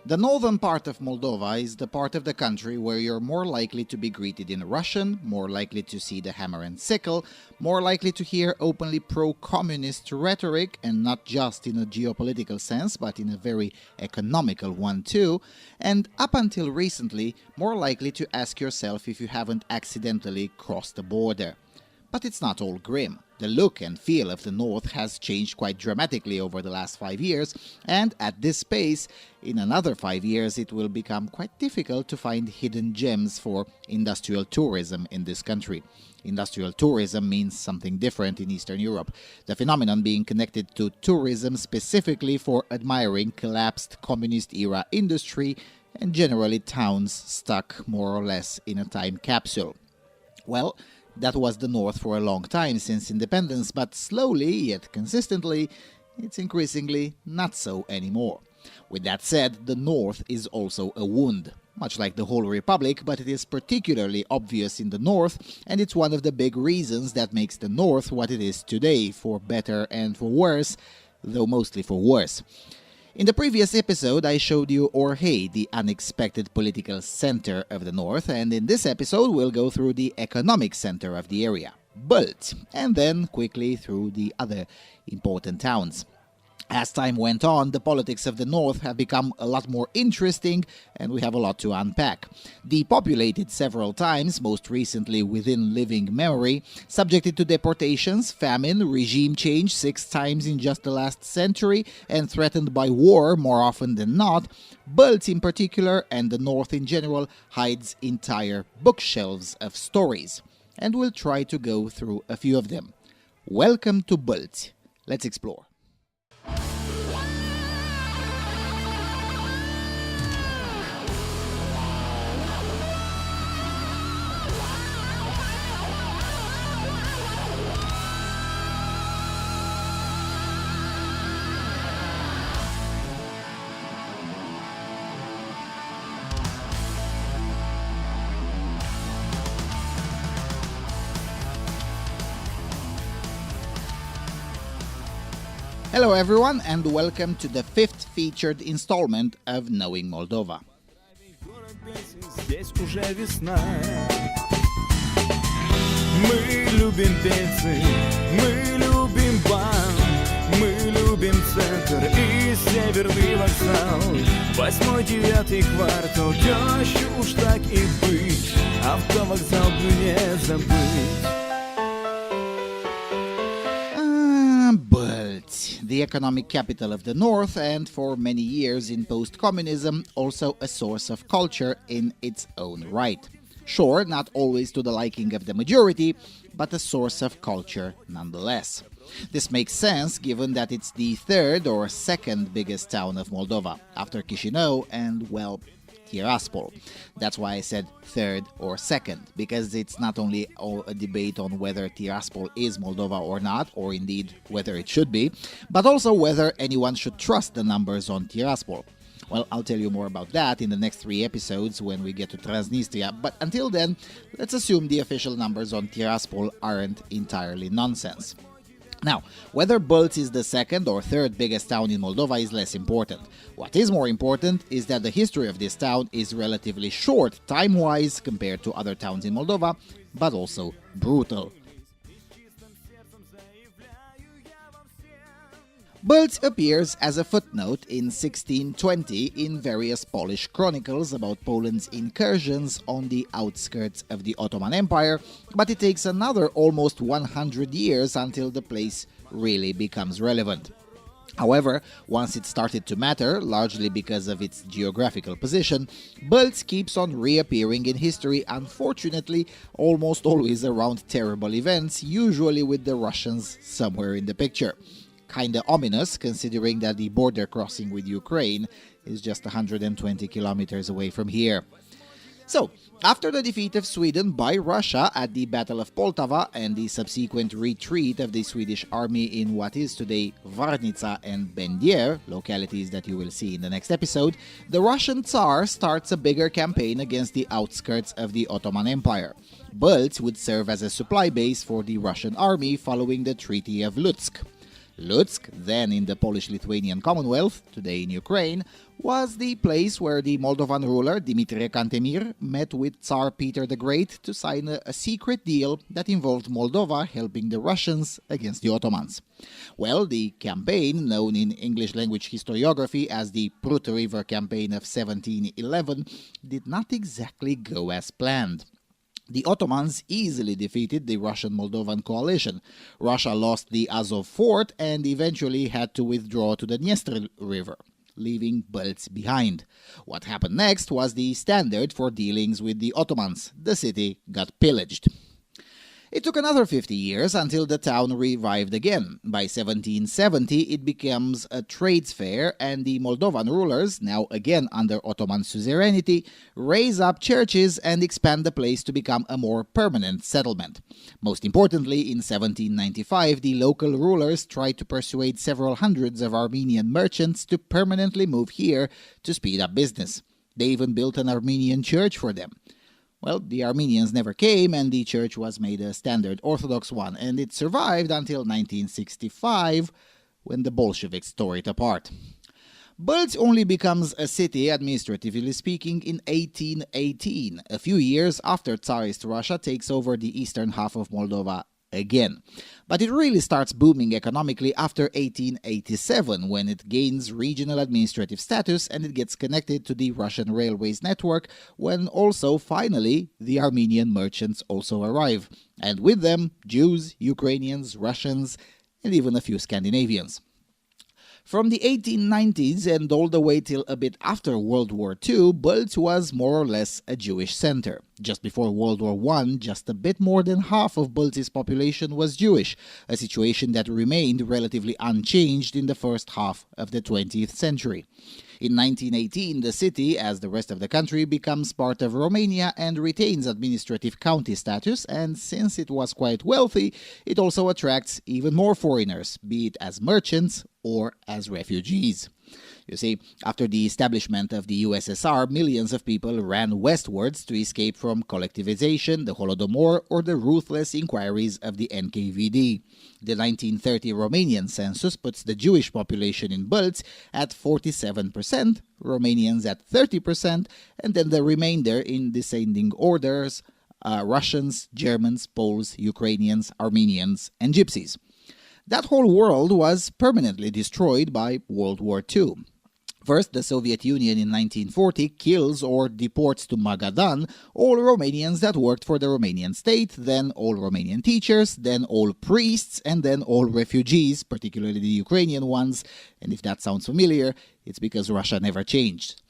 The northern part of Moldova is the part of the country where you're more likely to be greeted in Russian, more likely to see the hammer and sickle, more likely to hear openly pro-communist rhetoric, and not just in a geopolitical sense, but in a very economical one too, and up until recently, more likely to ask yourself if you haven't accidentally crossed the border. But it's not all grim. The look and feel of the North has changed quite dramatically over the last 5 years, and at this pace, in another 5 years it will become quite difficult to find hidden gems for industrial tourism in this country. Industrial tourism means something different in Eastern Europe, the phenomenon being connected to tourism specifically for admiring collapsed communist-era industry and generally towns stuck more or less in a time capsule. Well, that was the North for a long time since independence, but slowly, yet consistently, it's increasingly not so anymore. With that said, the North is also a wound, much like the whole Republic, but it is particularly obvious in the North, and it's one of the big reasons that makes the North what it is today, for better and for worse, though mostly for worse. In the previous episode, I showed you Orhei, the unexpected political center of the North, and in this episode we'll go through the economic center of the area, Bult, and then quickly through the other important towns. As time went on, the politics of the North have become a lot more interesting, and we have a lot to unpack. Depopulated several times, most recently within living memory, subjected to deportations, famine, regime change 6 times in just the last century, and threatened by war more often than not, Bult in particular, and the North in general, hides entire bookshelves of stories. And we'll try to go through a few of them. Welcome to Bult. Let's explore. Hello everyone, and welcome to the 5th featured installment of Knowing Moldova. Здесь уже весна. Мы любим пельцы, мы любим бан, мы любим центр и северный вокзал. 8-9 квартал, тещу уж так и быть, автовокзал бы не забыть. Bult, the economic capital of the North, and for many years in post-communism, also a source of culture in its own right. Sure, not always to the liking of the majority, but a source of culture nonetheless. This makes sense given that it's the 3rd or 2nd biggest town of Moldova, after Chisinau and, well, Tiraspol. That's why I said 3rd or 2nd, because it's not only a debate on whether Tiraspol is Moldova or not, or indeed whether it should be, but also whether anyone should trust the numbers on Tiraspol. Well, I'll tell you more about that in the next 3 episodes when we get to Transnistria, but until then, let's assume the official numbers on Tiraspol aren't entirely nonsense. Now, whether Bult is the 2nd or 3rd biggest town in Moldova is less important. What is more important is that the history of this town is relatively short time-wise compared to other towns in Moldova, but also brutal. Bult appears as a footnote in 1620 in various Polish chronicles about Poland's incursions on the outskirts of the Ottoman Empire, but it takes another almost 100 years until the place really becomes relevant. However, once it started to matter, largely because of its geographical position, Bult keeps on reappearing in history, unfortunately almost always around terrible events, usually with the Russians somewhere in the picture. Kinda ominous, considering that the border crossing with Ukraine is just 120 kilometers away from here. So, after the defeat of Sweden by Russia at the Battle of Poltava and the subsequent retreat of the Swedish army in what is today Varnica and Bendier, localities that you will see in the next episode, the Russian Tsar starts a bigger campaign against the outskirts of the Ottoman Empire. Bults would serve as a supply base for the Russian army following the Treaty of Lutsk. Lutsk, then in the Polish-Lithuanian Commonwealth, today in Ukraine, was the place where the Moldovan ruler Dimitrie Cantemir met with Tsar Peter the Great to sign a secret deal that involved Moldova helping the Russians against the Ottomans. Well, the campaign, known in English-language historiography as the Prut River Campaign of 1711, did not exactly go as planned. The Ottomans easily defeated the Russian-Moldovan coalition. Russia lost the Azov fort and eventually had to withdraw to the Dniester River, leaving Bults behind. What happened next was the standard for dealings with the Ottomans. The city got pillaged. It took another 50 years until the town revived again. By 1770, it becomes a trades fair, and the Moldovan rulers, now again under Ottoman suzerainty, raise up churches and expand the place to become a more permanent settlement. Most importantly, in 1795, the local rulers tried to persuade several hundreds of Armenian merchants to permanently move here to speed up business. They even built an Armenian church for them. Well, the Armenians never came, and the church was made a standard Orthodox one, and it survived until 1965, when the Bolsheviks tore it apart. Bults only becomes a city, administratively speaking, in 1818, a few years after Tsarist Russia takes over the eastern half of Moldova again. But it really starts booming economically after 1887, when it gains regional administrative status and it gets connected to the Russian railways network, when also, finally, the Armenian merchants also arrive. And with them, Jews, Ukrainians, Russians, and even a few Scandinavians. From the 1890s and all the way till a bit after World War II, Bults was more or less a Jewish center. Just before World War I, just a bit more than half of Bults' population was Jewish, a situation that remained relatively unchanged in the first half of the 20th century. In 1918, the city, as the rest of the country, becomes part of Romania and retains administrative county status, and since it was quite wealthy, it also attracts even more foreigners, be it as merchants or as refugees. You see, after the establishment of the USSR, millions of people ran westwards to escape from collectivization, the Holodomor, or the ruthless inquiries of the NKVD. The 1930 Romanian census puts the Jewish population in Bults at 47%, Romanians at 30%, and then the remainder in descending orders, Russians, Germans, Poles, Ukrainians, Armenians, and Gypsies. That whole world was permanently destroyed by World War II. First, the Soviet Union in 1940 kills or deports to Magadan all Romanians that worked for the Romanian state, then all Romanian teachers, then all priests, and then all refugees, particularly the Ukrainian ones. And if that sounds familiar, it's because Russia never changed.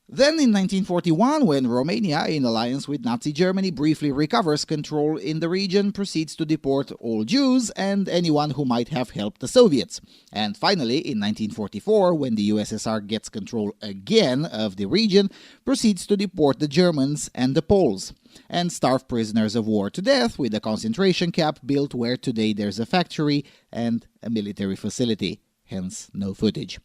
Then in 1941, when Romania, in alliance with Nazi Germany, briefly recovers control in the region, proceeds to deport all Jews and anyone who might have helped the Soviets. And finally, in 1944, when the USSR gets control again of the region, proceeds to deport the Germans and the Poles, and starve prisoners of war to death with a concentration camp built where today there's a factory and a military facility, hence no footage.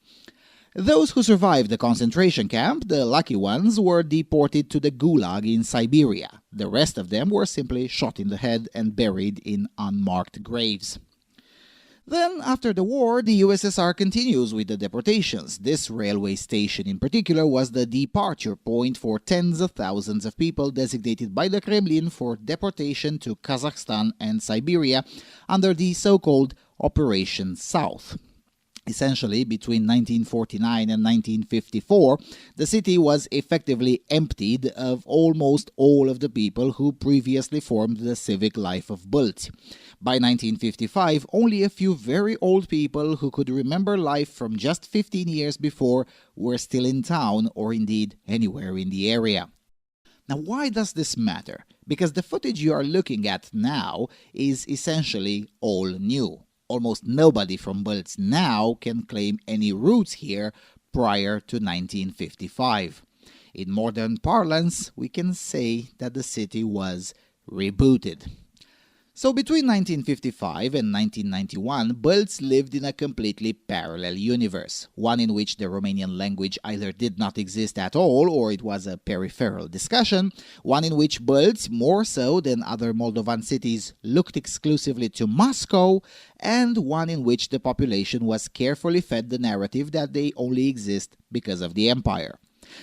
Those who survived the concentration camp, the lucky ones, were deported to the Gulag in Siberia. The rest of them were simply shot in the head and buried in unmarked graves. Then, after the war, the USSR continues with the deportations. This railway station in particular was the departure point for tens of thousands of people designated by the Kremlin for deportation to Kazakhstan and Siberia under the so-called Operation South. Essentially, between 1949 and 1954, the city was effectively emptied of almost all of the people who previously formed the civic life of Bults. By 1955, only a few very old people who could remember life from just 15 years before were still in town or indeed anywhere in the area. Now, why does this matter? Because the footage you are looking at now is essentially all new. Almost nobody from Bulc now can claim any roots here prior to 1955. In modern parlance, we can say that the city was rebooted. So between 1955 and 1991, Bulc lived in a completely parallel universe, one in which the Romanian language either did not exist at all or it was a peripheral discussion, one in which Bulc, more so than other Moldovan cities, looked exclusively to Moscow, and one in which the population was carefully fed the narrative that they only exist because of the empire.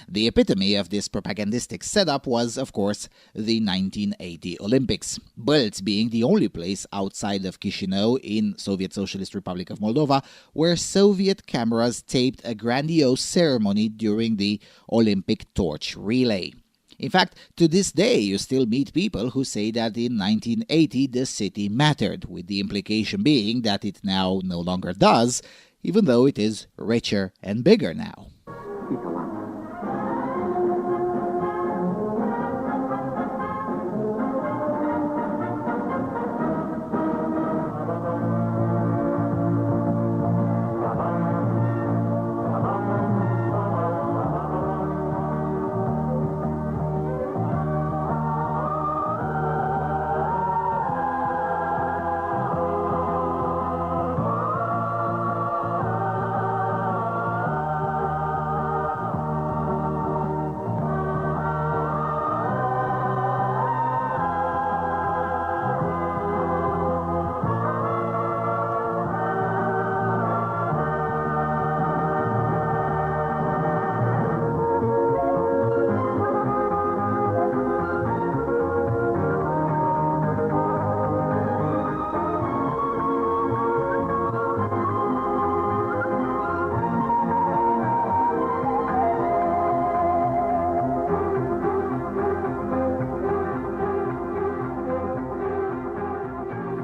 The epitome of this propagandistic setup was, of course, the 1980 Olympics, Bulc being the only place outside of Chisinau in Soviet Socialist Republic of Moldova where Soviet cameras taped a grandiose ceremony during the Olympic torch relay. In fact, to this day, you still meet people who say that in 1980 the city mattered, with the implication being that it now no longer does, even though it is richer and bigger now.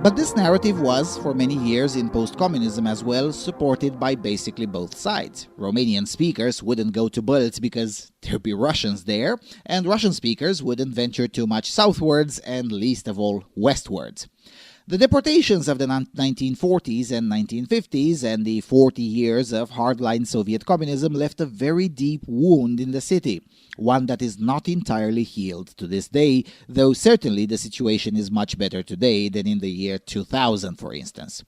But this narrative was, for many years in post-communism as well, supported by basically both sides. Romanian speakers wouldn't go to Bulc because there'd be Russians there, and Russian speakers wouldn't venture too much southwards and least of all westwards. The deportations of the 1940s and 1950s and the 40 years of hardline Soviet communism left a very deep wound in the city, one that is not entirely healed to this day, though certainly the situation is much better today than in the year 2000, for instance.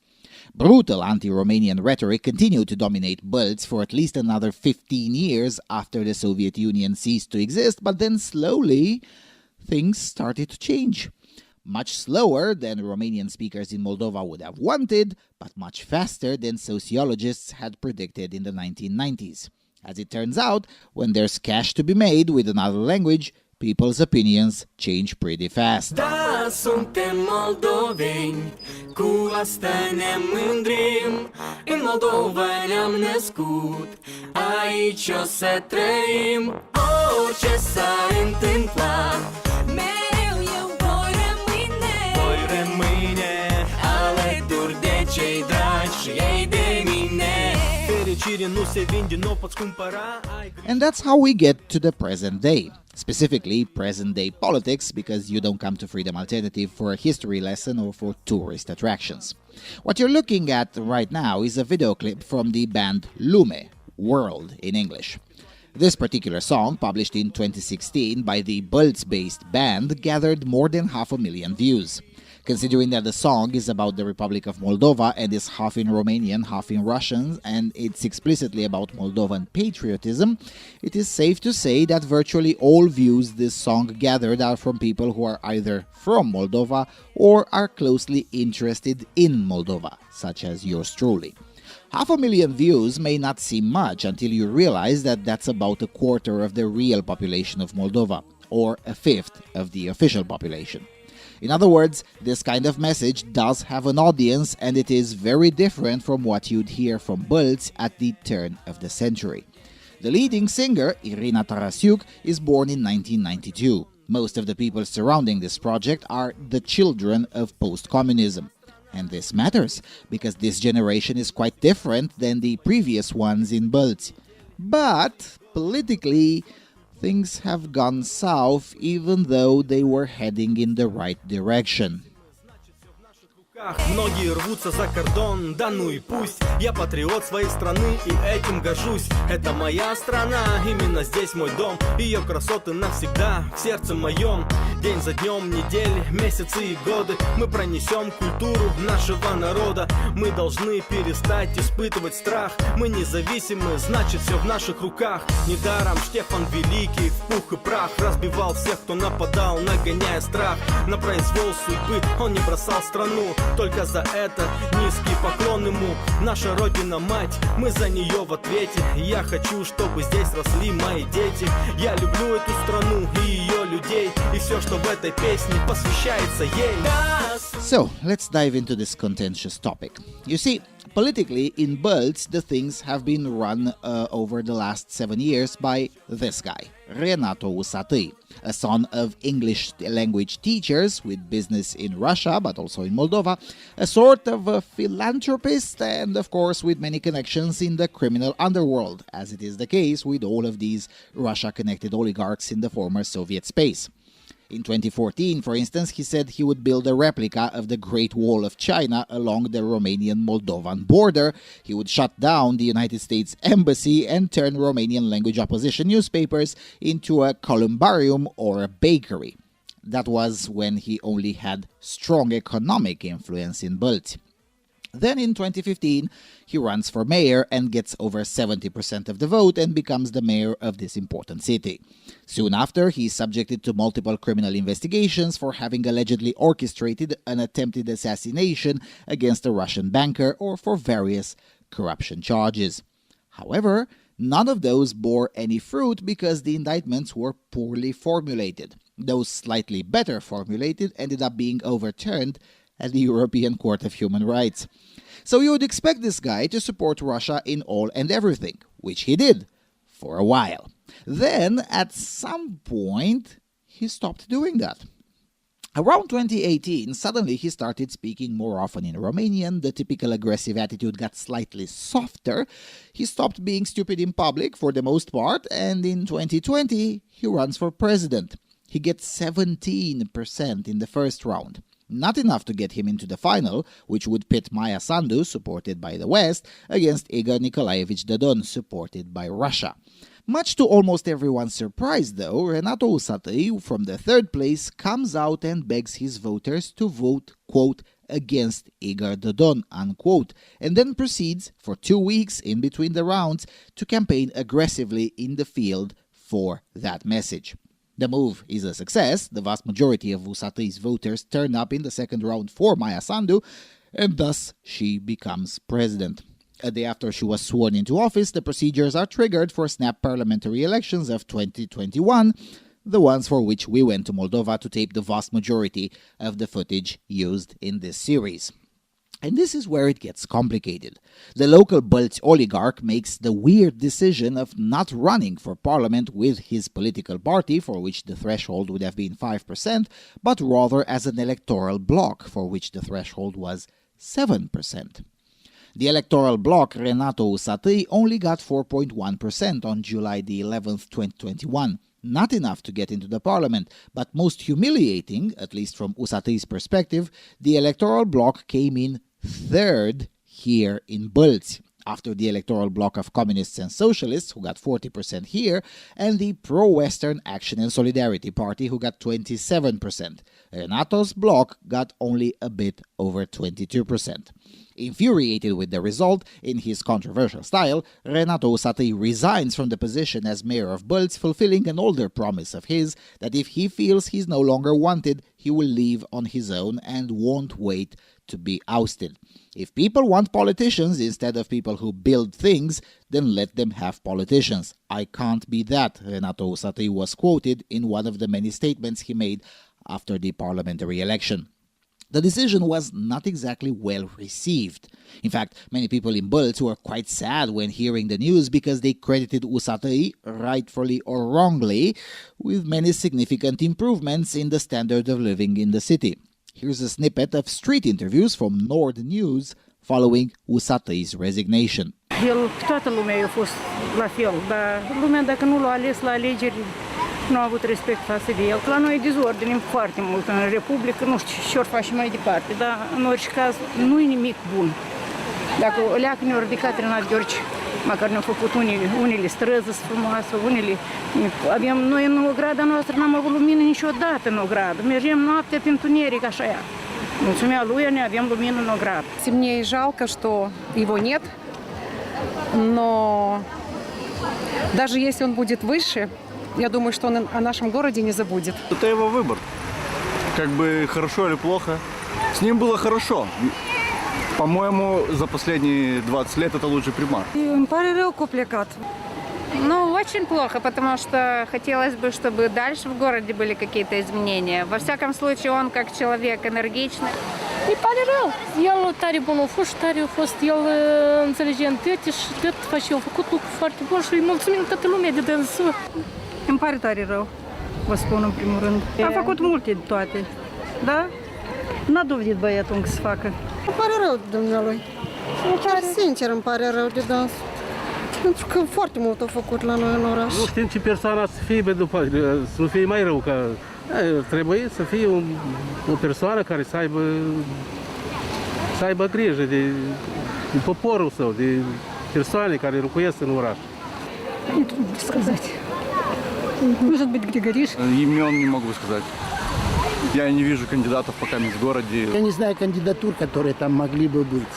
Brutal anti-Romanian rhetoric continued to dominate Bulc for at least another 15 years after the Soviet Union ceased to exist, but then slowly things started to change. Much slower than Romanian speakers in Moldova would have wanted, but much faster than sociologists had predicted in the 1990s. As it turns out, when there's cash to be made with another language, people's opinions change pretty fast. Da, suntem moldoveni, cu asta ne mândrim. În Moldova ne-am născut, aici o să trăim. Orice s-a întâmplat, mereu eu voi rămâne alături de cei dragi și ei de mine. Fericire nu se vinde, nu poți cumpăra. And that's how we get to the present day. Specifically, present-day politics, because you don't come to Freedom Alternative for a history lesson or for tourist attractions. What you're looking at right now is a video clip from the band Lume, World in English. This particular song, published in 2016 by the Bulc-based band, gathered more than 500,000 views. Considering that the song is about the Republic of Moldova and is half in Romanian, half in Russian, and it's explicitly about Moldovan patriotism, it is safe to say that virtually all views this song gathered are from people who are either from Moldova or are closely interested in Moldova, such as yours truly. 500,000 views may not seem much until you realize that that's about a quarter of the real population of Moldova, or a fifth of the official population. In other words, this kind of message does have an audience, and it is very different from what you'd hear from Bulc at the turn of the century. The leading singer, Irina Tarasiuk, is born in 1992. Most of the people surrounding this project are the children of post-communism. And this matters, because this generation is quite different than the previous ones in Bulc. But, politically, things have gone south even though they were heading in the right direction. Многие рвутся за кордон, да ну и пусть. Я патриот своей страны и этим горжусь. Это моя страна, именно здесь мой дом. Ее красоты навсегда в сердце моем. День за днем, недели, месяцы и годы мы пронесем культуру нашего народа. Мы должны перестать испытывать страх. Мы независимы, значит все в наших руках. Недаром Штефан Великий в пух и прах разбивал всех, кто нападал, нагоняя страх. На произвол судьбы он не бросал страну. Только за это низкий поклон ему. Наша Родина-мать, мы за нее в ответе. Я хочу, чтобы здесь росли мои дети. Я люблю эту страну и ее людей. И все, что в этой песне посвящается ей. So, let's dive into this contentious topic. You see, politically, in Balts, the things have been run over the last 7 years by this guy, Renato Usatăi, a son of English language teachers with business in Russia, but also in Moldova, a sort of a philanthropist, and of course with many connections in the criminal underworld, as it is the case with all of these Russia-connected oligarchs in the former Soviet space. In 2014, for instance, he said he would build a replica of the Great Wall of China along the Romanian-Moldovan border. He would shut down the United States Embassy and turn Romanian-language opposition newspapers into a columbarium or a bakery. That was when he only had strong economic influence in Balti. Then in 2015, he runs for mayor and gets over 70% of the vote and becomes the mayor of this important city. Soon after, he is subjected to multiple criminal investigations for having allegedly orchestrated an attempted assassination against a Russian banker or for various corruption charges. However, none of those bore any fruit because the indictments were poorly formulated. Those slightly better formulated ended up being overturned at the European Court of Human Rights. So you would expect this guy to support Russia in all and everything, which he did, for a while. Then, at some point, he stopped doing that. Around 2018, suddenly he started speaking more often in Romanian, the typical aggressive attitude got slightly softer, he stopped being stupid in public for the most part, and in 2020, he runs for president. He gets 17% in the first round. Not enough to get him into the final, which would pit Maia Sandu, supported by the West, against Igor Nikolaevich Dodon, supported by Russia. Much to almost everyone's surprise, though, Renato Usatăi, from the third place, comes out and begs his voters to vote, quote, against Igor Dodon, unquote, and then proceeds, for 2 weeks in between the rounds, to campaign aggressively in the field for that message. The move is a success. The vast majority of Usatăi's voters turn up in the second round for Maia Sandu, and thus she becomes president. A day after she was sworn into office, the procedures are triggered for snap parliamentary elections of 2021, the ones for which we went to Moldova to tape the vast majority of the footage used in this series. And this is where it gets complicated. The local Balti oligarch makes the weird decision of not running for parliament with his political party, for which the threshold would have been 5%, but rather as an electoral bloc, for which the threshold was 7%. The electoral bloc Renato Usatăi only got 4.1% on July the 11th, 2021. Not enough to get into the parliament, but most humiliating, at least from Usatăi's perspective, the electoral bloc came in third here in Balti, after the electoral bloc of communists and socialists, who got 40% here, and the pro-Western Action and Solidarity Party, who got 27%. Renato's bloc got only a bit over 22%. Infuriated with the result, in his controversial style, Renato Usatăi resigns from the position as mayor of Balti, fulfilling an older promise of his that if he feels he's no longer wanted, he will leave on his own and won't wait to be ousted. If people want politicians instead of people who build things, then let them have politicians. I can't be that, Renato Usatăi was quoted in one of the many statements he made after the parliamentary election. The decision was not exactly well received. In fact, many people in Balti were quite sad when hearing the news because they credited Usatăi, rightfully or wrongly, with many significant improvements in the standard of living in the city. Here's a snippet of street interviews from Nord News following Usatăi's resignation. El, toată lumea a fost la fel, dar lumea dacă nu l-a ales la alegeri, nu a avut respect față de el. La noi dezordine foarte mult în Republică, nu știu ce ori face mai departe, dar în orice caz nu e nimic bun. Dacă o leacă ne-au ridicat Renat Gheorghe, măcar ne-au făcut unele străzi frumoase, unele... Noi în ograda noastră n-am avut lumină niciodată în ogradă. Mergem noaptea pe întuneric, așa ea. Mulțumea lui, ne avem lumină în ogradă. Мне жалко, что его нет, но даже если он будет выше, я думаю, что он о нашем городе не забудет. Это его выбор. Как бы хорошо или плохо. С ним было хорошо. По-моему, за последние 20 лет это лучший примар. Îmi pare rău că a plecat. Ну, очень плохо, потому что хотелось бы, чтобы дальше в городе были какие-то изменения. Во всяком случае, он как человек энергичный. Îi pare rău. El tare bun a fost, tare a fost el înțelegent, și tot face, a făcut lucruri foarte bun și îi mulțumim toată lumea de dânsul. Îmi pare tare rău, vă spun în primul rând. A făcut multe de toate, da? N-a dovedit băiatul încă să facă. Îmi pare rău de dumnealui. Chiar sincer îmi pare rău de dans. Pentru că foarte mult a făcut la noi în oraș. Nu știm ce persoană să fie, să nu fie mai rău, că trebuie să fie o persoană care să aibă grijă de poporul său, de persoane care locuiesc în oraș. Не трудно сказать. Может быть, Григориш. Имен не могу сказать. Я не вижу кандидатов пока в городе. Я не знаю кандидатур, которые там могли бы быть.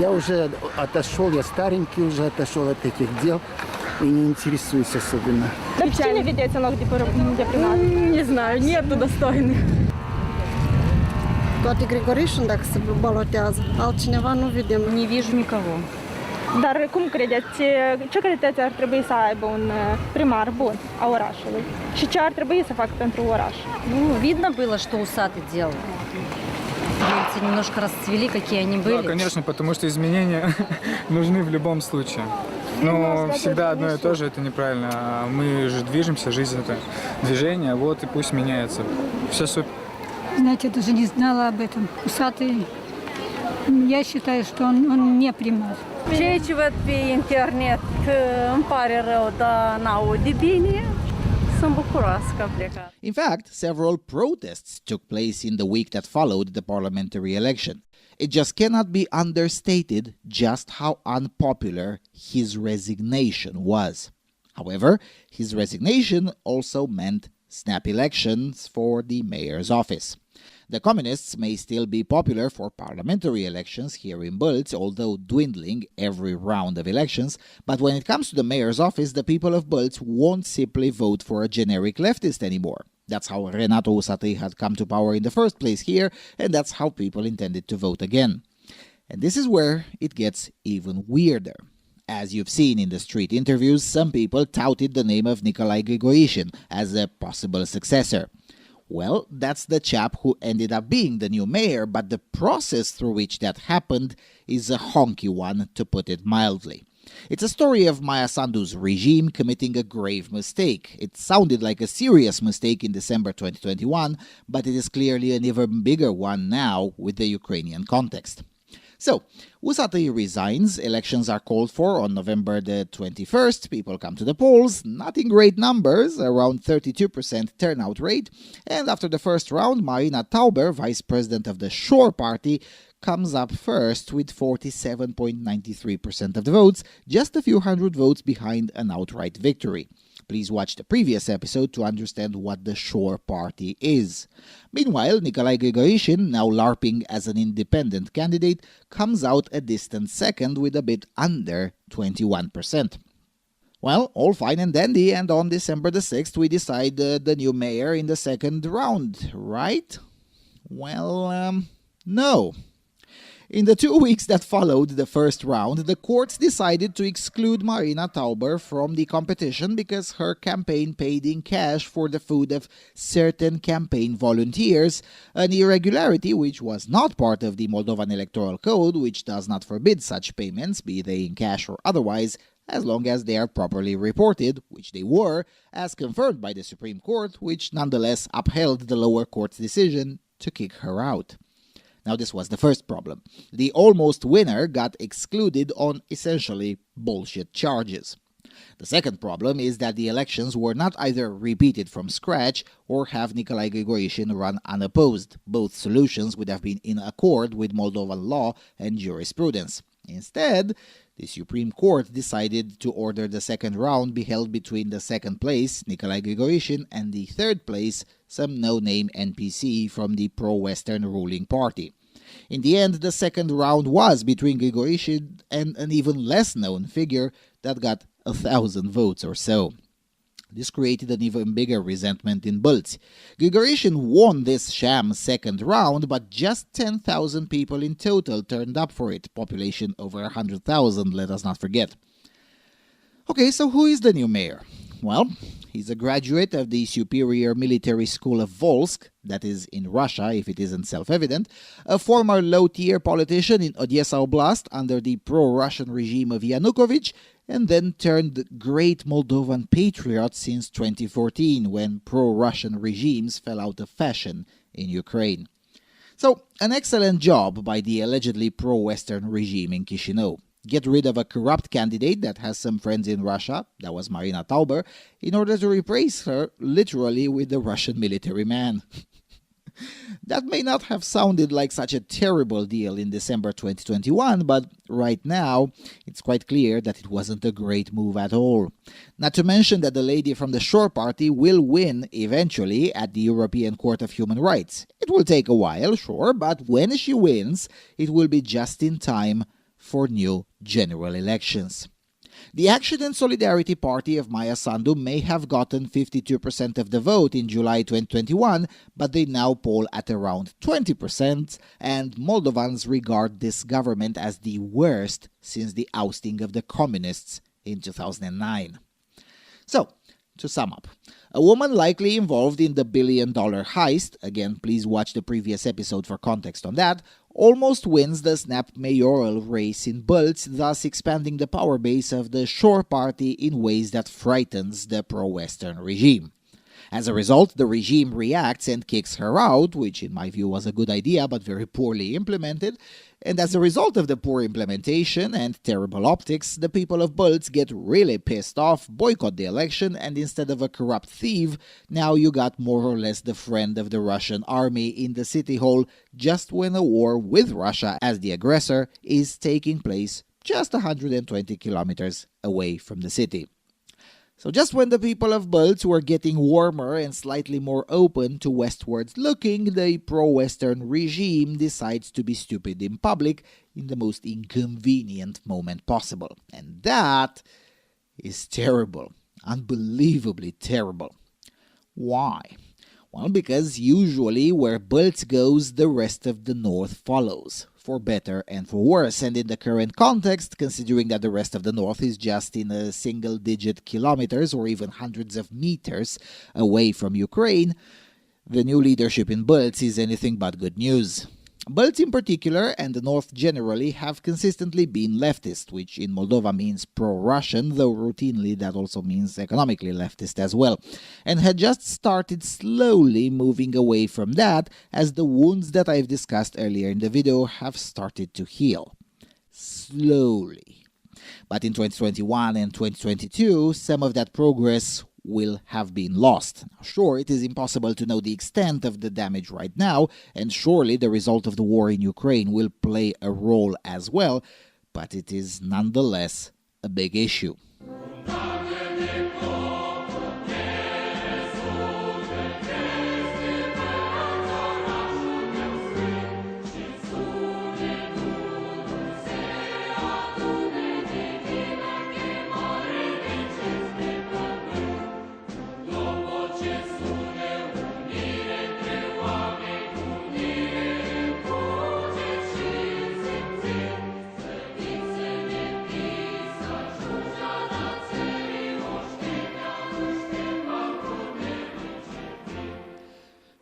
Я уже отошел, я старенький уже отошел от этих дел и не интересуюсь особенно. Cine vedeți în loc de primar? Не знаю, нету достойных. Toate Grigorișul dacă se balotează. Altcineva nu vedem. Не vижу никого. Dar cum credeți, ce calități ar trebui să aibă un primar bun a orașului? Și ce ar trebui să facă pentru oraș? Ну, видно было, что усатый делал. Улицы немножко расцвели, какие они были. Да, конечно, потому что изменения нужны в любом случае. Но всегда одно и то же, это неправильно. Мы же движемся, жизнь это движение, вот и пусть меняется. Все супер. Знаете, я даже не знала об этом. Усатый, я считаю, что он не примар. Ceea ce văd pe internet, că îmi pare rău, dar n-aud de bine. Sunt bucuroasă că a plecat. In fact, several protests took place in the week that followed the parliamentary election. It just cannot be understated just how unpopular his resignation was. However, his resignation also meant snap elections for the mayor's office. The communists may still be popular for parliamentary elections here in Bălți, although dwindling every round of elections, but when it comes to the mayor's office, the people of Bălți won't simply vote for a generic leftist anymore. That's how Renato Usatăi had come to power in the first place here, and that's how people intended to vote again. And this is where it gets even weirder. As you've seen in the street interviews, some people touted the name of Nicolae Grigorishin as a possible successor. Well, that's the chap who ended up being the new mayor, but the process through which that happened is a honky one, to put it mildly. It's a story of Maia Sandu's regime committing a grave mistake. It sounded like a serious mistake in December 2021, but it is clearly an even bigger one now with the Ukrainian context. So, Usatăi resigns, elections are called for on November the 21st, people come to the polls, not in great numbers, around 32% turnout rate, and after the first round, Marina Tauber, vice president of the Shore Party, comes up first with 47.93% of the votes, just a few hundred votes behind an outright victory. Please watch the previous episode to understand what the Shore Party is. Meanwhile, Nicolae Grigorishin, now LARPing as an independent candidate, comes out a distant second with a bit under 21%. Well, all fine and dandy, and on December the 6th we decide the new mayor in the second round, right? Well, no. In the 2 weeks that followed the first round, the courts decided to exclude Marina Tauber from the competition because her campaign paid in cash for the food of certain campaign volunteers, an irregularity which was not part of the Moldovan Electoral Code, which does not forbid such payments, be they in cash or otherwise, as long as they are properly reported, which they were, as confirmed by the Supreme Court, which nonetheless upheld the lower court's decision to kick her out. Now, this was the first problem. The almost winner got excluded on essentially bullshit charges. The second problem is that the elections were not either repeated from scratch or have Nicolae Grigorishin run unopposed. Both solutions would have been in accord with Moldovan law and jurisprudence. Instead, the Supreme Court decided to order the second round be held between the second place, Nicolae Grigorishin, and the third place, some no-name NPC from the pro-Western ruling party. In the end, the second round was between Grigorishin and an even less known figure that got 1,000 votes or so. This created an even bigger resentment in Bălți. Grigorishin won this sham second round, but just 10,000 people in total turned up for it, population over 100,000, let us not forget. Okay, so who is the new mayor? Well, he's a graduate of the Superior Military School of Volsk, that is in Russia, if it isn't self-evident, a former low-tier politician in Odessa Oblast under the pro-Russian regime of Yanukovych, and then turned great Moldovan patriot since 2014, when pro-Russian regimes fell out of fashion in Ukraine. So, an excellent job by the allegedly pro-Western regime in Chisinau. Get rid of a corrupt candidate that has some friends in Russia, that was Marina Tauber, in order to replace her literally with the Russian military man. That may not have sounded like such a terrible deal in December 2021, but right now it's quite clear that it wasn't a great move at all. Not to mention that the lady from the Shore Party will win eventually at the European Court of Human Rights. It will take a while, sure, but when she wins, it will be just in time for new general elections. The Action and Solidarity Party of Maia Sandu may have gotten 52% of the vote in July 2021, but they now poll at around 20%, and Moldovans regard this government as the worst since the ousting of the communists in 2009. So, to sum up, a woman likely involved in the billion-dollar heist, again please watch the previous episode for context on that, almost wins the snap mayoral race in Bălți, thus expanding the power base of the Shore Party in ways that frightens the pro-Western regime. As a result, the regime reacts and kicks her out, which in my view was a good idea but very poorly implemented, and as a result of the poor implementation and terrible optics, the people of Bălți get really pissed off, boycott the election, and instead of a corrupt thief, now you got more or less the friend of the Russian army in the city hall just when a war with Russia as the aggressor is taking place just 120 kilometers away from the city. So just when the people of Bălți were getting warmer and slightly more open to westwards looking, the pro-Western regime decides to be stupid in public in the most inconvenient moment possible. And that is terrible. Unbelievably terrible. Why? Well, because usually where Bălți goes, the rest of the north follows, for better and for worse. And in the current context, considering that the rest of the north is just in a single-digit kilometers or even hundreds of meters away from Ukraine, the new leadership in Bălți is anything but good news. Bălți in particular, and the North generally, have consistently been leftist, which in Moldova means pro-Russian, though routinely that also means economically leftist as well, and had just started slowly moving away from that as the wounds that I've discussed earlier in the video have started to heal. Slowly. But in 2021 and 2022, some of that progress will have been lost. Now, sure, it is impossible to know the extent of the damage right now, and surely the result of the war in Ukraine will play a role as well, but it is nonetheless a big issue.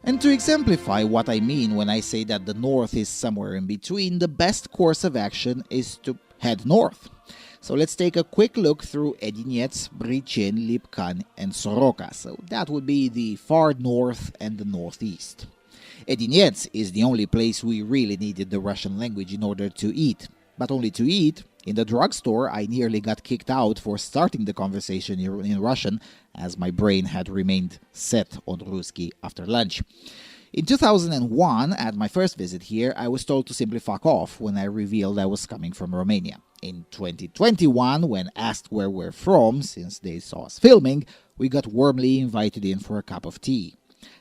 And to exemplify what I mean when I say that the north is somewhere in between, the best course of action is to head north. So let's take a quick look through Edinets, Briceni, Lipcani, and Soroca. So that would be the far north and the northeast. Edinets is the only place we really needed the Russian language in order to eat. but only to eat. In the drugstore, I nearly got kicked out for starting the conversation in Russian, as my brain had remained set on Ruski after lunch. In 2001, at my first visit here, I was told to simply fuck off when I revealed I was coming from Romania. In 2021, when asked where we're from, since they saw us filming, we got warmly invited in for a cup of tea.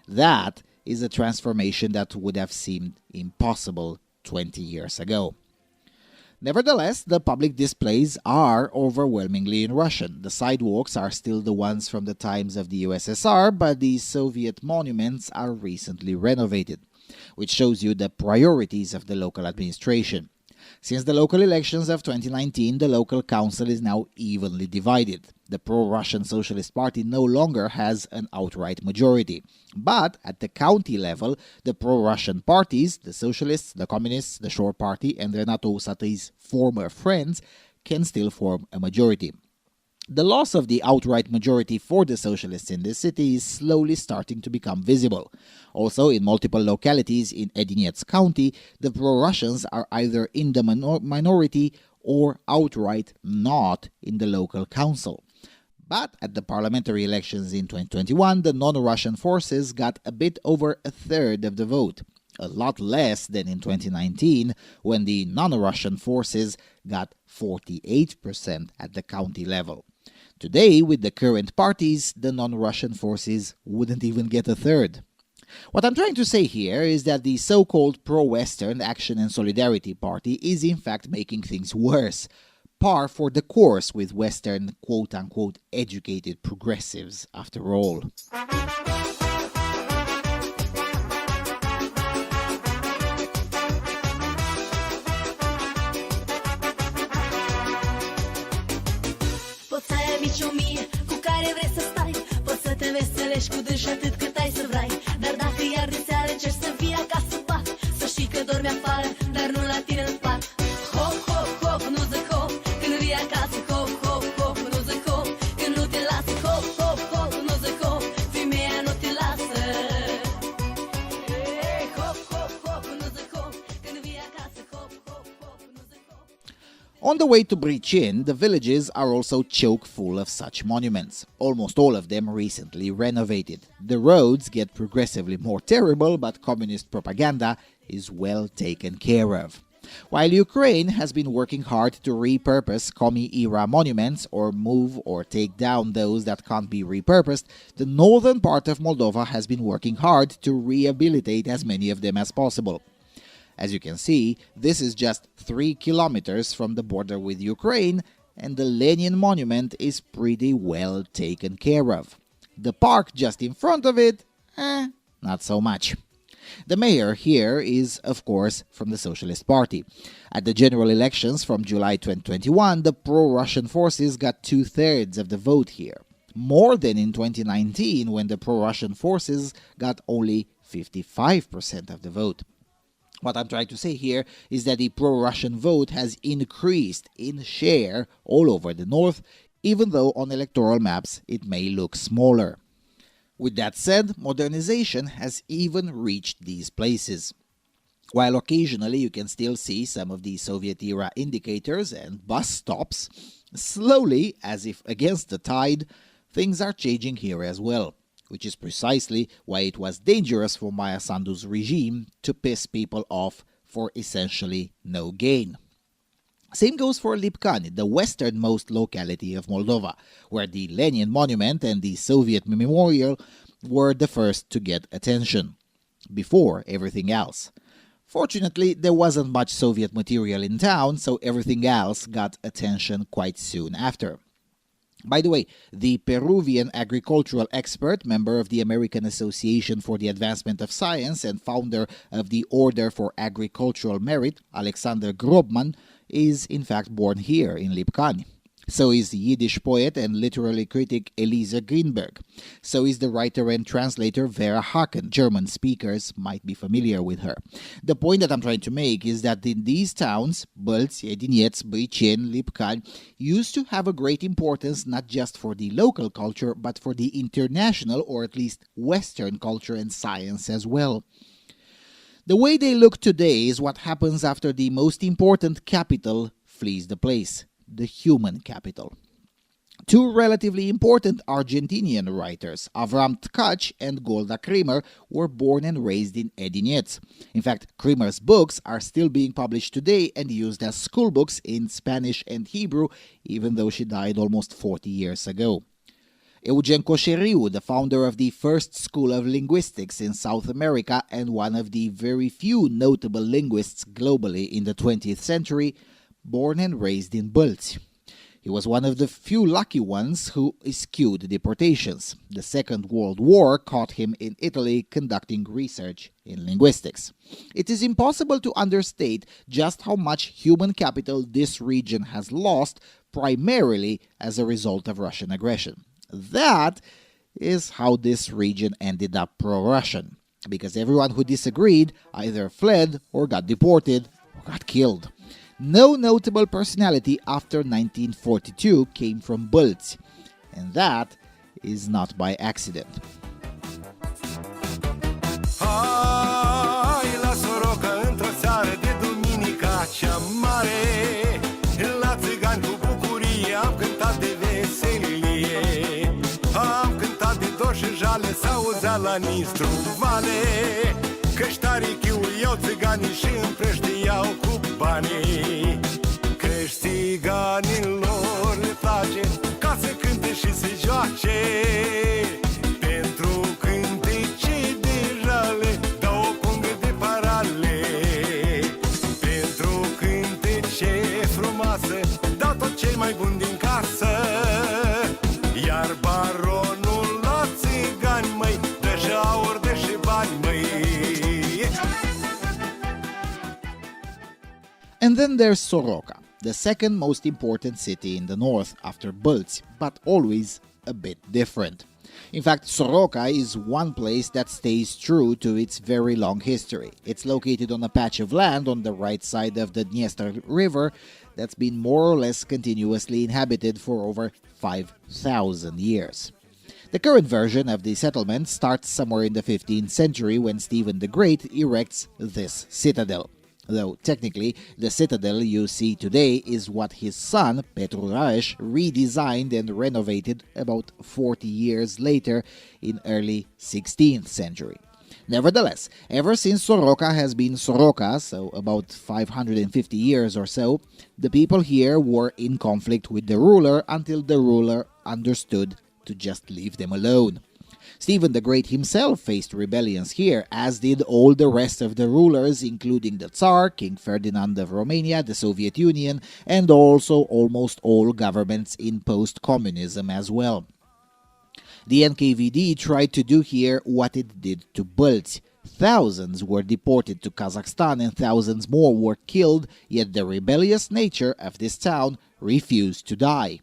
That is a transformation that would have seemed impossible 20 years ago. Nevertheless, the public displays are overwhelmingly in Russian. The sidewalks are still the ones from the times of the USSR, but the Soviet monuments are recently renovated, which shows you the priorities of the local administration. Since the local elections of 2019, the local council is now evenly divided. The pro-Russian Socialist Party no longer has an outright majority. But at the county level, the pro-Russian parties, the Socialists, the Communists, the Shore Party, and Renato Usatăi's former friends, can still form a majority. The loss of the outright majority for the socialists in this city is slowly starting to become visible. Also, in multiple localities in Edinets County, the pro-Russians are either in the minority or outright not in the local council. But at the parliamentary elections in 2021, the non-Russian forces got a bit over a third of the vote, a lot less than in 2019, when the non-Russian forces got 48% at the county level. Today, with the current parties, the non-Russian forces wouldn't even get a third. What I'm trying to say here is that the so-called pro-Western Action and Solidarity Party is in fact making things worse, par for the course with Western quote-unquote educated progressives after all. Cu care vrei să stai, poți să te veselești cu dânsi atât cât ai să vrei. Dar dacă iar de seară încerci să vii acasă pat, să știi că dormi afară, dar nu la tine în pat. Hop, hop, hop, nu zic hop, când vii acasă, hop, hop, hop, nu zic hop, când nu te lasă, hop, hop, hop, nu zic hop, femeia nu te lasă. Hey, hop, hop, hop, nu zic hop, când vii acasă, hop, hop, hop, nu zic hop. On the way to Brichin, the villages are also chock full of such monuments, almost all of them recently renovated. The roads get progressively more terrible, but communist propaganda is well taken care of. While Ukraine has been working hard to repurpose Commie-era monuments or move or take down those that can't be repurposed, the northern part of Moldova has been working hard to rehabilitate as many of them as possible. As you can see, this is just 3 kilometers from the border with Ukraine, and the Lenin monument is pretty well taken care of. The park just in front of it, not so much. The mayor here is, of course, from the Socialist Party. At the general elections from July 2021, the pro-Russian forces got 2/3 of the vote here, more than in 2019 when the pro-Russian forces got only 55% of the vote. What I'm trying to say here is that the pro-Russian vote has increased in share all over the north, even though on electoral maps it may look smaller. With that said, modernization has even reached these places. While occasionally you can still see some of the Soviet-era indicators and bus stops, slowly, as if against the tide, things are changing here as well, which is precisely why it was dangerous for Maia Sandu's regime to piss people off for essentially no gain. Same goes for Lipcani, the westernmost locality of Moldova, where the Lenin monument and the Soviet memorial were the first to get attention, before everything else. Fortunately, there wasn't much Soviet material in town, so everything else got attention quite soon after. By the way, the Peruvian agricultural expert, member of the American Association for the Advancement of Science and founder of the Order for Agricultural Merit, Alexander Grobman, is in fact born here in Lipcani. So is the Yiddish poet and literary critic Elisa Greenberg. So is the writer and translator Vera Haken. German speakers might be familiar with her. The point that I'm trying to make is that in these towns, Bălți, Edinets, Briceni, Lipcani, used to have a great importance not just for the local culture, but for the international or at least Western culture and science as well. The way they look today is what happens after the most important capital flees the place, the human capital. Two relatively important Argentinian writers, Avram Tkach and Golda Kremer, were born and raised in Edinets. In fact, Kremer's books are still being published today and used as schoolbooks in Spanish and Hebrew, even though she died almost 40 years ago. Eugen Coșeriu, the founder of the first school of linguistics in South America and one of the very few notable linguists globally in the 20th century, born and raised in Bălți. He was one of the few lucky ones who eschewed deportations. The Second World War caught him in Italy conducting research in linguistics. It is impossible to understate just how much human capital this region has lost, primarily as a result of Russian aggression. That is how this region ended up pro-Russian, because everyone who disagreed either fled or got deported or got killed. No notable personality after 1942 came from Bălți, and that is not by accident. Hai la Soroca într-o seară de duminica cea mare, la țigani cu bucurie am cântat de veselie, am cântat de dor și jale, s-auzea la Nistru Vale, căștarichiul iau țiganii și împrăștiau cu banii. Creștiganilor le place ca să cânte și să joace, pentru cântece de jale dau o pungă de parale, pentru cântece frumoasă dau tot cei mai buni din casă, iar baronul la țigani, măi, dă și aur, dă și bani, măi. And then there's Soroca, the second most important city in the north after Bălți, but always a bit different. In fact, Soroca is one place that stays true to its very long history. It's located on a patch of land on the right side of the Dniester River that's been more or less continuously inhabited for over 5,000 years. The current version of the settlement starts somewhere in the 15th century when Stephen the Great erects this citadel. Though technically, the citadel you see today is what his son, Petru Rareș, redesigned and renovated about 40 years later in early 16th century. Nevertheless, ever since Soroca has been Soroca, so about 550 years or so, the people here were in conflict with the ruler until the ruler understood to just leave them alone. Stephen the Great himself faced rebellions here, as did all the rest of the rulers, including the Tsar, King Ferdinand of Romania, the Soviet Union, and also almost all governments in post-communism as well. The NKVD tried to do here what it did to Bălți. Thousands were deported to Kazakhstan and thousands more were killed, yet the rebellious nature of this town refused to die.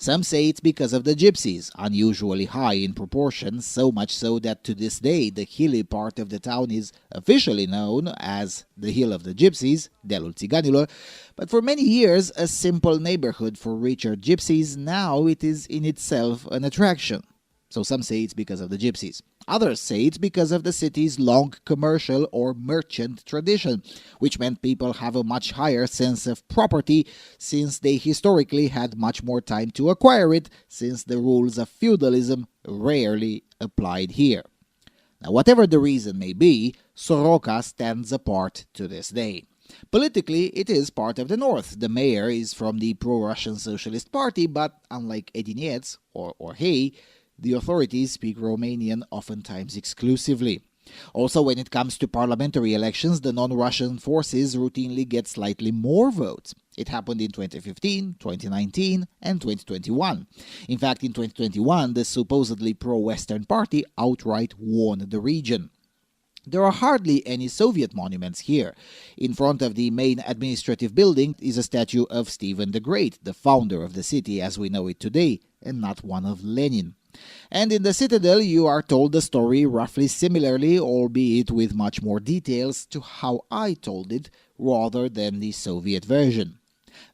Some say it's because of the gypsies, unusually high in proportion, so much so that to this day the hilly part of the town is officially known as the Hill of the Gypsies, Dealul Țiganilor, but for many years a simple neighborhood for richer gypsies. Now it is in itself an attraction. So some say it's because of the gypsies. Others say it's because of the city's long commercial or merchant tradition, which meant people have a much higher sense of property since they historically had much more time to acquire it, since the rules of feudalism rarely applied here. Now, whatever the reason may be, Soroca stands apart to this day. Politically, it is part of the north. The mayor is from the pro-Russian Socialist Party, but unlike Edinets or Hay, the authorities speak Romanian oftentimes exclusively. Also, when it comes to parliamentary elections, the non-Russian forces routinely get slightly more votes. It happened in 2015, 2019, and 2021. In fact, in 2021, the supposedly pro-Western party outright won the region. There are hardly any Soviet monuments here. In front of the main administrative building is a statue of Stephen the Great, the founder of the city as we know it today, and not one of Lenin. And in the citadel you are told the story roughly similarly, albeit with much more details, to how I told it rather than the Soviet version.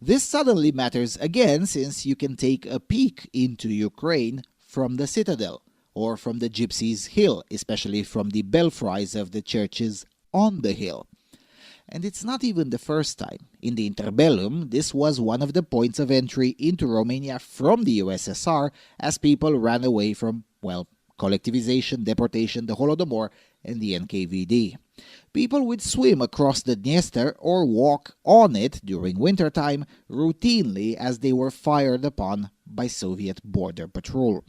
This suddenly matters again since you can take a peek into Ukraine from the citadel, or from the Gypsies' Hill, especially from the belfries of the churches on the hill. And it's not even the first time. In the interbellum, this was one of the points of entry into Romania from the USSR as people ran away from, well, collectivization, deportation, the Holodomor, and the NKVD. People would swim across the Dniester or walk on it during wintertime routinely as they were fired upon by Soviet border patrol.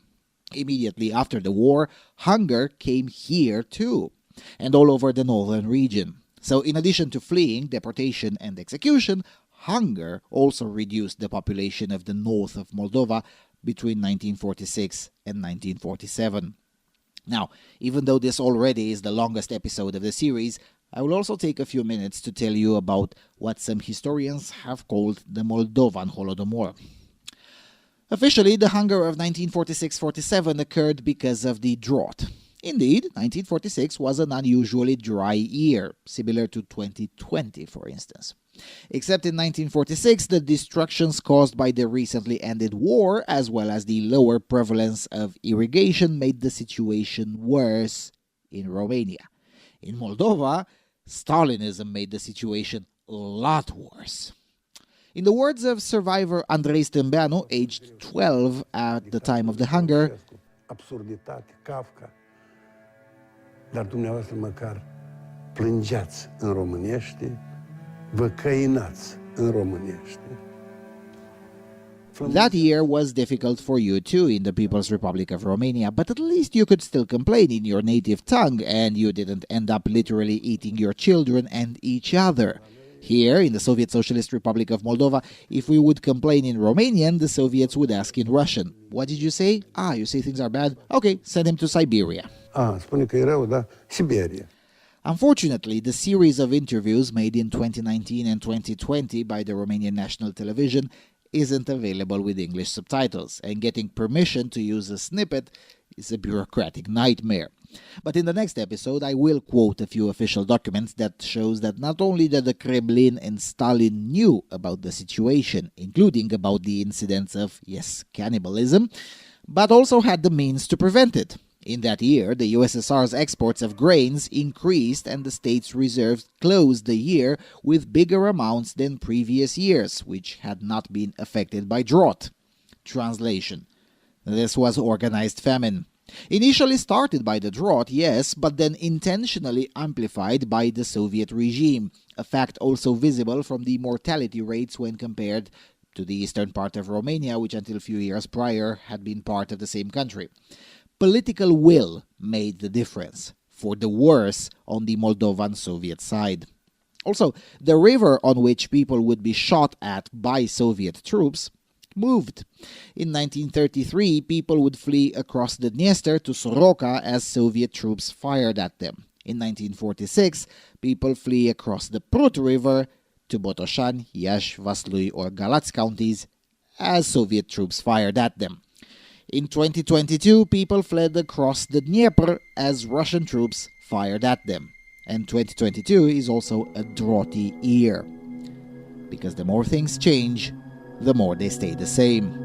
Immediately after the war, hunger came here too, and all over the northern region. So in addition to fleeing, deportation, and execution, hunger also reduced the population of the north of Moldova between 1946 and 1947. Now, even though this already is the longest episode of the series, I will also take a few minutes to tell you about what some historians have called the Moldovan Holodomor. Officially, the hunger of 1946-47 occurred because of the drought. Indeed, 1946 was an unusually dry year, similar to 2020, for instance. Except in 1946, the destructions caused by the recently ended war, as well as the lower prevalence of irrigation, made the situation worse in Romania. In Moldova, Stalinism made the situation a lot worse. In the words of survivor Andrei Stâmbeanu, aged 12 at the time of the hunger, absurditate, Kafka, dar dumneavoastră măcar plângeați în românește, vă căinați în românește. That year was difficult for you too in the People's Republic of Romania, but at least you could still complain in your native tongue and you didn't end up literally eating your children and each other. Here, in the Soviet Socialist Republic of Moldova, if we would complain in Romanian, the Soviets would ask in Russian. What did you say? You say things are bad? Okay, send him to Siberia. Spune că e rău, da? Siberia. Unfortunately, the series of interviews made in 2019 and 2020 by the Romanian National Television isn't available with English subtitles, and getting permission to use a snippet is a bureaucratic nightmare. But in the next episode, I will quote a few official documents that shows that not only that the Kremlin and Stalin knew about the situation, including about the incidents of, yes, cannibalism, but also had the means to prevent it. In that year, the USSR's exports of grains increased and the state's reserves closed the year with bigger amounts than previous years, which had not been affected by drought. Translation: this was organized famine. Initially started by the drought, yes, but then intentionally amplified by the Soviet regime, a fact also visible from the mortality rates when compared to the eastern part of Romania, which until a few years prior had been part of the same country. Political will made the difference, for the worse on the Moldovan Soviet side. Also, the river on which people would be shot at by Soviet troops moved. In 1933, people would flee across the Dniester to Soroka as Soviet troops fired at them. In 1946, people flee across the Prut River to Botoșani, Iași, Vaslui, or Galați counties as Soviet troops fired at them. In 2022, people fled across the Dnieper as Russian troops fired at them. And 2022 is also a droughty year, because the more things change, the more they stay the same.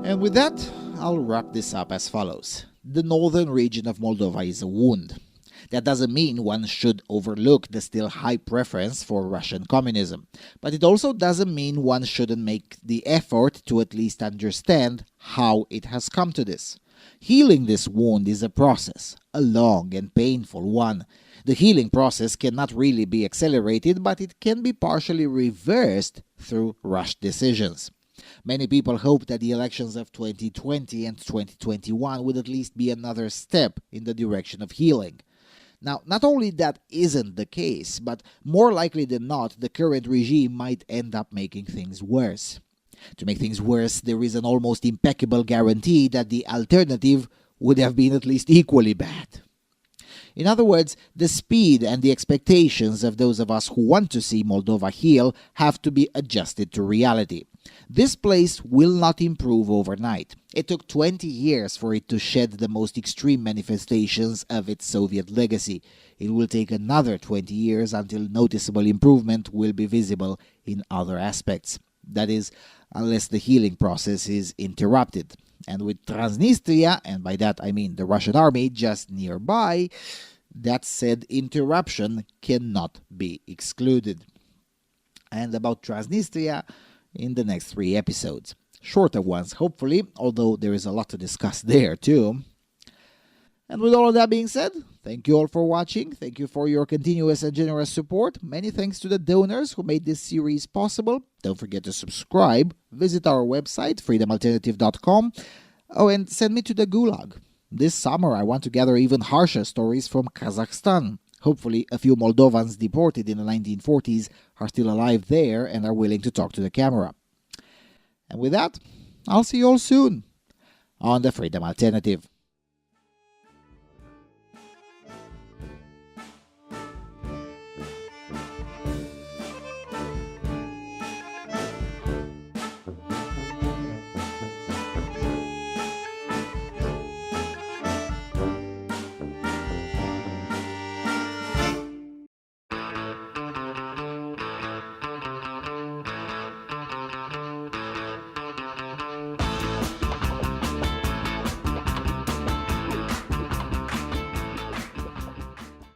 And with that, I'll wrap this up as follows. The northern region of Moldova is a wound. That doesn't mean one should overlook the still high preference for Russian communism, but it also doesn't mean one shouldn't make the effort to at least understand how it has come to this. Healing this wound is a process, a long and painful one. The healing process cannot really be accelerated, but it can be partially reversed through rushed decisions. Many people hope that the elections of 2020 and 2021 would at least be another step in the direction of healing. Now, not only that isn't the case, but more likely than not, the current regime might end up making things worse. To make things worse, there is an almost impeccable guarantee that the alternative would have been at least equally bad. In other words, the speed and the expectations of those of us who want to see Moldova heal have to be adjusted to reality. This place will not improve overnight. It took 20 years for it to shed the most extreme manifestations of its Soviet legacy. It will take another 20 years until noticeable improvement will be visible in other aspects. That is, unless the healing process is interrupted. And with Transnistria, and by that I mean the Russian army just nearby, that said interruption cannot be excluded. And about Transnistria in the next 3 episodes. Shorter ones, hopefully, although there is a lot to discuss there too. And with all of that being said, thank you all for watching. Thank you for your continuous and generous support. Many thanks to the donors who made this series possible. Don't forget to subscribe. Visit our website, freedomalternative.com. Oh, and send me to the Gulag. This summer, I want to gather even harsher stories from Kazakhstan. Hopefully, a few Moldovans deported in the 1940s are still alive there and are willing to talk to the camera. And with that, I'll see you all soon on the Freedom Alternative.